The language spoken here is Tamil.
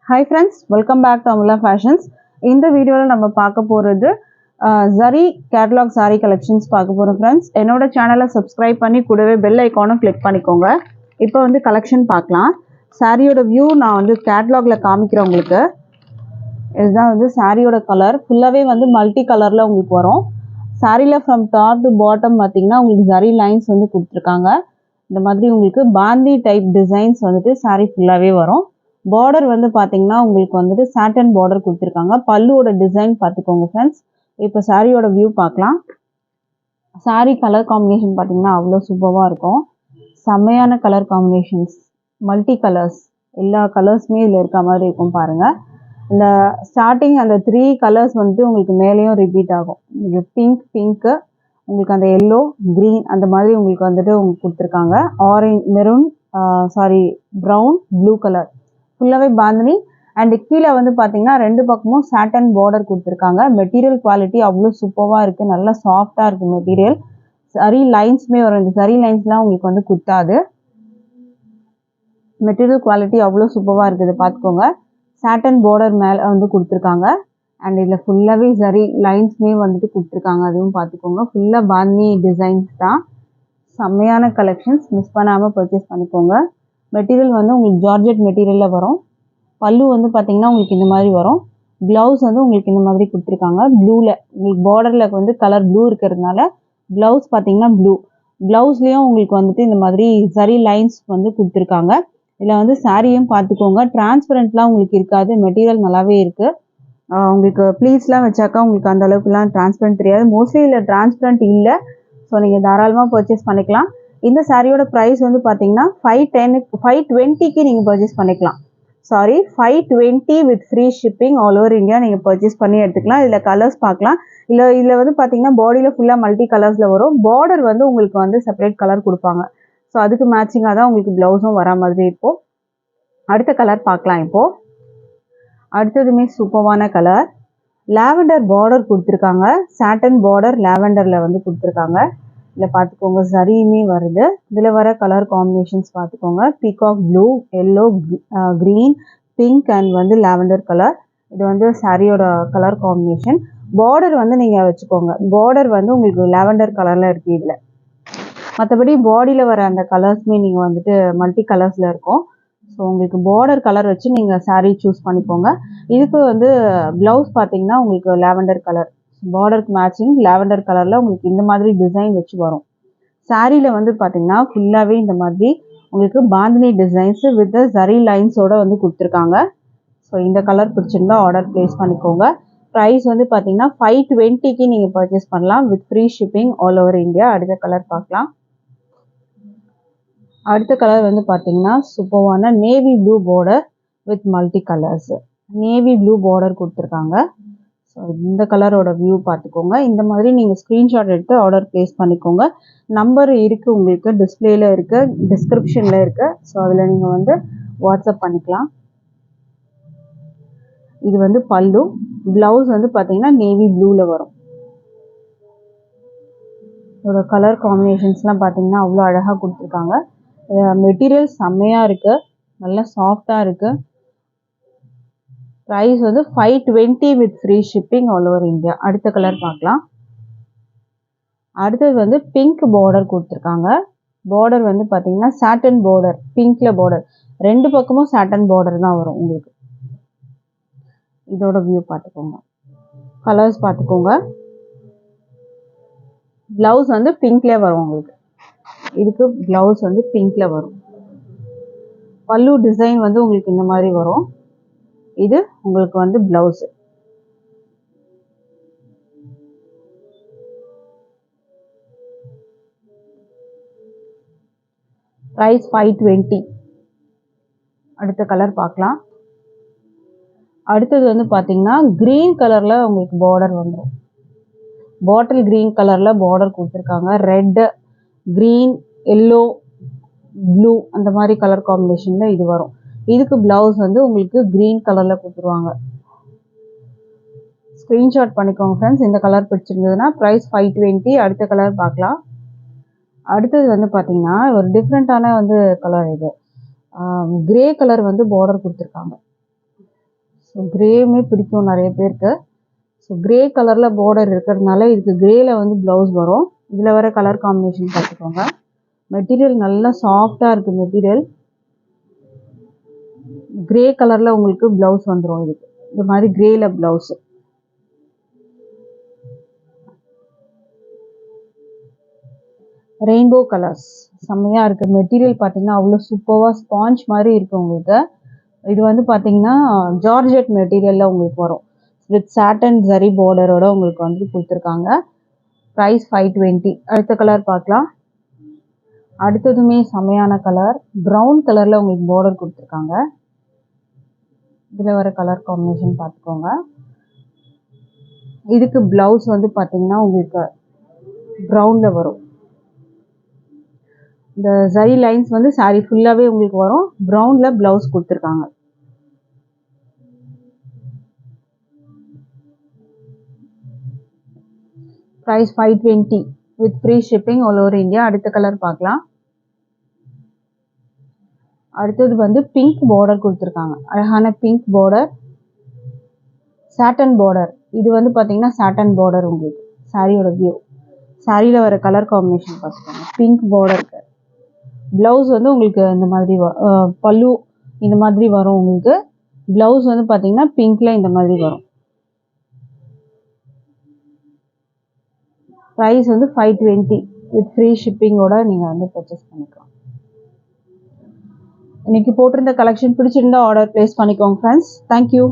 Hi friends, welcome back to Amula Fashions. இந்த வீடியோவில் நம்ம பார்க்க போகிறது Zari catalog saree collections பார்க்க போகிறோம் ஃப்ரெண்ட்ஸ். என்னோட சேனலை சப்ஸ்கிரைப் பண்ணி கூடவே பெல் ஐக்கானும் கிளிக் பண்ணிக்கோங்க. இப்போ வந்து கலெக்ஷன் பார்க்கலாம். சாரியோட வியூ நான் வந்து கேட்லாகில் காமிக்கிறேன் உங்களுக்கு. இதுதான் வந்து சாரியோட கலர் ஃபுல்லாகவே வந்து மல்டி கலரில் உங்களுக்கு வரும். சாரியில் ஃப்ரம் டாப் டு பாட்டம் பார்த்தீங்கன்னா உங்களுக்கு ஜரி லைன்ஸ் வந்து கொடுத்துருக்காங்க. இந்த மாதிரி உங்களுக்கு பாந்தி டைப் டிசைன்ஸ் வந்துட்டு சாரி ஃபுல்லாகவே வரும். பார்டர் வந்து பார்த்தீங்கன்னா உங்களுக்கு வந்துட்டு சாட்டன் பார்டர் கொடுத்துருக்காங்க. பல்லுவோட டிசைன் பார்த்துக்கோங்க ஃப்ரெண்ட்ஸ். இப்போ சாரியோட வியூ பார்க்கலாம். சாரி கலர் காம்பினேஷன் பார்த்தீங்கன்னா அவ்வளோ சூப்பராக இருக்கும். செம்மையான கலர் காம்பினேஷன்ஸ், மல்டி கலர்ஸ், எல்லா கலர்ஸுமே இதில் இருக்க மாதிரி இருக்கும் பாருங்கள். இந்த ஸ்டார்டிங் அந்த 3 கலர்ஸ் வந்துட்டு உங்களுக்கு மேலேயும் ரிப்பீட் ஆகும். பிங்க்கு உங்களுக்கு அந்த எல்லோ க்ரீன் அந்த மாதிரி உங்களுக்கு வந்துட்டு உங்களுக்கு கொடுத்துருக்காங்க. Orange maroon brown blue colour ஃபுல்லாகவே பாந்தினி. அண்ட் கீழே வந்து பார்த்தீங்கன்னா 2 பக்கமும் சாட்டன் பார்டர் கொடுத்துருக்காங்க. மெட்டீரியல் குவாலிட்டி அவ்வளோ சூப்பராக இருக்குது. நல்லா சாஃப்டாக இருக்குது மெட்டீரியல். சரி லைன்ஸுமே வரும். இந்த சரி லைன்ஸ்லாம் உங்களுக்கு வந்து குத்தாது. மெட்டீரியல் குவாலிட்டி அவ்வளோ சூப்பராக இருக்குது, பார்த்துக்கோங்க. சாட்டன் பார்டர் மேலே வந்து கொடுத்துருக்காங்க. அண்ட் இதில் ஃபுல்லாகவே சரி லைன்ஸுமே வந்துட்டு கொடுத்துருக்காங்க, அதுவும் பார்த்துக்கோங்க. ஃபுல்லாக பாந்தினி டிசைன்ஸ் தான். செம்மையான கலெக்ஷன்ஸ், மிஸ் பண்ணாமல் பர்ச்சேஸ் பண்ணிக்கோங்க. மெட்டீரியல் வந்து உங்களுக்கு ஜார்ஜெட் மெட்டீரியலில் வரும். பல்லு வந்து பார்த்தீங்கன்னா உங்களுக்கு இந்த மாதிரி வரும். ப்ளவுஸ் வந்து உங்களுக்கு இந்த மாதிரி கொடுத்துருக்காங்க. ப்ளூவில் உங்களுக்கு பார்டரில் வந்து கலர் ப்ளூ இருக்கிறதுனால ப்ளவுஸ் பார்த்தீங்கன்னா ப்ளூ. ப்ளவுஸ்லேயும் உங்களுக்கு வந்துட்டு இந்த மாதிரி சரி லைன்ஸ் வந்து கொடுத்துருக்காங்க. இதில் வந்து சாரியும் பார்த்துக்கோங்க. டிரான்ஸ்பரண்ட்லாம் உங்களுக்கு இருக்காது. மெட்டீரியல் நல்லாவே இருக்குது. உங்களுக்கு ப்ளீட்ஸ்லாம் வச்சாக்கா உங்களுக்கு அந்த அளவுக்குலாம் டிரான்ஸ்பரண்ட் தெரியாது. மோஸ்ட்லி இதில் டிரான்ஸ்பரண்ட் இல்லை. ஸோ நீங்கள் தாராளமாக பர்ச்சேஸ் பண்ணிக்கலாம். இந்த சாரியோட ப்ரைஸ் வந்து பார்த்தீங்கன்னா 520க்கு நீங்கள் பர்ச்சேஸ் பண்ணிக்கலாம். 520 with free shipping all over India நீங்கள் பர்ச்சேஸ் பண்ணி எடுத்துக்கலாம். இதில் கலர்ஸ் பார்க்கலாம். இதில் வந்து பார்த்தீங்கன்னா பாடியில் ஃபுல்லாக மல்டி கலர்ஸில் வரும். பார்டர் வந்து உங்களுக்கு வந்து செப்பரேட் கலர் கொடுப்பாங்க. ஸோ அதுக்கு மேட்சிங்காக தான் உங்களுக்கு ப்ளவுஸும் வர மாதிரி இருக்கும். அடுத்த கலர் பார்க்கலாம். இப்போது அடுத்ததுமே சூப்பரான கலர் லாவெண்டர் பார்டர் கொடுத்துருக்காங்க. சாட்டன் பார்டர் லாவெண்டரில் வந்து கொடுத்துருக்காங்க. இதில் பார்த்துக்கோங்க சரியுமே வருது. இதில் வர கலர் காம்பினேஷன்ஸ் பார்த்துக்கோங்க. Peacock blue, yellow, green, pink and வந்து லாவெண்டர் கலர். இது வந்து சாரியோட கலர் காம்பினேஷன். பார்டர் வந்து நீங்கள் வச்சுக்கோங்க. பார்டர் வந்து உங்களுக்கு லாவெண்டர் கலரில் இருக்குது இதில். மற்றபடி பாடியில் வர அந்த கலர்ஸுமே நீங்கள் வந்துட்டு மல்டி கலர்ஸில் இருக்கும். ஸோ உங்களுக்கு பார்டர் கலர் வச்சு நீங்கள் சாரீ சூஸ் பண்ணிக்கோங்க. இதுக்கு வந்து ப்ளவுஸ் பார்த்தீங்கன்னா உங்களுக்கு லாவெண்டர் கலர், பார்டருக்கு மேட்சிங் லாவெண்டர் கலரில் உங்களுக்கு இந்த மாதிரி டிசைன் வச்சு வரும். சாரியில் வந்து பார்த்தீங்கன்னா ஃபுல்லாகவே இந்த மாதிரி உங்களுக்கு பாந்தினி டிசைன்ஸு வித் சரி லைன்ஸோடு வந்து கொடுத்துருக்காங்க. ஸோ இந்த கலர் பிடிச்சிருந்தா ஆர்டர் ப்ளேஸ் பண்ணிக்கோங்க. ப்ரைஸ் வந்து பார்த்தீங்கன்னா 520க்கு நீங்கள் பர்ச்சேஸ் பண்ணலாம் with free shipping all over India. அடுத்த கலர் பார்க்கலாம். அடுத்த கலர் வந்து பார்த்தீங்கன்னா சூப்பரான navy blue border with multi colours. Navy blue border கொடுத்துருக்காங்க. ஸோ இந்த கலரோட வியூ பார்த்துக்கோங்க. இந்த மாதிரி நீங்கள் ஸ்க்ரீன்ஷாட் எடுத்து ஆர்டர் ப்ளேஸ் பண்ணிக்கோங்க. நம்பர் இருக்குது உங்களுக்கு, டிஸ்பிளேயில் இருக்குது, டிஸ்கிரிப்ஷனில் இருக்குது. ஸோ அதில் நீங்கள் வந்து வாட்ஸ்அப் பண்ணிக்கலாம். இது வந்து பல்லு. ப்ளவுஸ் வந்து பார்த்தீங்கன்னா நேவி ப்ளூவில் வரும். இதோட கலர் காம்பினேஷன்ஸ்லாம் பார்த்தீங்கன்னா அவ்வளோ அழகாக கொடுத்துருக்காங்க. மெட்டீரியல் செம்மையாக இருக்குது, நல்லா சாஃப்டாக இருக்குது. ப்ரைஸ் வந்து 520 with free shipping all over India. அடுத்த கலர் பார்க்கலாம். அடுத்தது வந்து பிங்க் பார்டர் கொடுத்துருக்காங்க. பார்டர் வந்து பார்த்தீங்கன்னா சாட்டன் பார்டர், பிங்க்கில் பார்டர், 2 பக்கமும் சாட்டன் பார்டர் தான் வரும் உங்களுக்கு. இதோட வியூ பார்த்துக்கோங்க. கலர்ஸ் பார்த்துக்கோங்க. ப்ளவுஸ் வந்து பிங்க்லேயே வரும் உங்களுக்கு. இதுக்கு ப்ளவுஸ் வந்து பிங்க்கில் வரும். பல்லு டிசைன் வந்து உங்களுக்கு இந்த மாதிரி வரும். இது உங்களுக்கு வந்து ப்ளவுஸ். ப்ரைஸ் 520. அடுத்த கலர் பார்க்கலாம். அடுத்தது வந்து பார்த்தீங்கன்னா க்ரீன் கலரில் உங்களுக்கு பார்டர் வந்துடும். பாட்டில் க்ரீன் கலரில் பார்டர் கொடுத்துருக்காங்க. ரெட்டு, க்ரீன், எல்லோ, ப்ளூ அந்த மாதிரி கலர் காம்பினேஷனில் இது வரும். இதுக்கு ப்ளவுஸ் வந்து உங்களுக்கு க்ரீன் கலரில் கொடுத்துருவாங்க. ஸ்க்ரீன்ஷாட் பண்ணிக்கோங்க ஃப்ரெண்ட்ஸ். இந்த கலர் பிடிச்சிருந்ததுன்னா ப்ரைஸ் 520. அடுத்த கலர் பார்க்கலாம். அடுத்தது வந்து பார்த்தீங்கன்னா ஒரு டிஃப்ரெண்ட்டான வந்து கலர் இது. கிரே கலர் வந்து பார்டர் கொடுத்துருக்காங்க. ஸோ கிரேவுமே பிடிக்கும் நிறைய பேருக்கு. ஸோ கிரே கலரில் பார்டர் இருக்கிறதுனால இதுக்கு கிரேல வந்து ப்ளவுஸ் வரும். இதில் வர கலர் காம்பினேஷன் பார்த்துக்கோங்க. மெட்டீரியல் நல்லா சாஃப்டாக இருக்குது. மெட்டீரியல் கிரே கலரில் உங்களுக்கு ப்ளவுஸ் வந்துடும். இதுக்கு இந்த மாதிரி கிரேல ப்ளவுஸு. ரெயின்போ கலர்ஸ் செம்மையாக இருக்குது. மெட்டீரியல் பார்த்தீங்கன்னா அவ்வளோ சூப்பராக ஸ்பாஞ்ச் மாதிரி இருக்குது உங்களுக்கு. இது வந்து பார்த்தீங்கன்னா ஜார்ஜெட் மெட்டீரியலில் உங்களுக்கு வரும். வித் சாட்டன் ஜரி பார்டரோட உங்களுக்கு வந்து கொடுத்துருக்காங்க. ப்ரைஸ் 520. அடுத்த கலர் பார்க்கலாம். அடுத்ததுமே செம்மையான கலர். ப்ரௌன் கலரில் உங்களுக்கு பார்டர் கொடுத்துருக்காங்க. இதில் வர கலர் காம்பினேஷன் பார்த்துக்கோங்க. இதுக்கு ப்ளவுஸ் வந்து பார்த்தீங்கன்னா உங்களுக்கு ப்ரௌனில் வரும். இந்த ஜரி லைன்ஸ் வந்து சாரீ ஃபுல்லாகவே உங்களுக்கு வரும். ப்ரௌனில் ப்ளவுஸ் கொடுத்துருக்காங்க. Price 520 with free shipping all over India. அடுத்த கலர் பார்க்கலாம். அடுத்தது வந்து பிங்க் பார்டர் கொடுத்துருக்காங்க. அழகான பிங்க் பார்டர், சாட்டன் பார்டர். இது வந்து பார்த்தீங்கன்னா சாட்டன் பார்டர் உங்களுக்கு சாரியோட வியூ. சாரியில் வர கலர் காம்பினேஷன் பார்த்துக்கோங்க. பிங்க் பார்டருக்கு ப்ளவுஸ் வந்து உங்களுக்கு இந்த மாதிரி பல்லு இந்த மாதிரி வரும். உங்களுக்கு ப்ளவுஸ் வந்து பார்த்தீங்கன்னா பிங்க்ல இந்த மாதிரி வரும். ப்ரைஸ் வந்து 520 வித் ஃப்ரீ ஷிப்பிங்கோட நீங்கள் வந்து பர்ச்சேஸ் பண்ணிக்கலாம். இன்னைக்கு போட்டிருந்த கலெக்ஷன் பிடிச்சிருந்தா ஆர்டர் பிளேஸ் பண்ணிக்கோங்க ஃப்ரெண்ட்ஸ். தேங்க்யூ.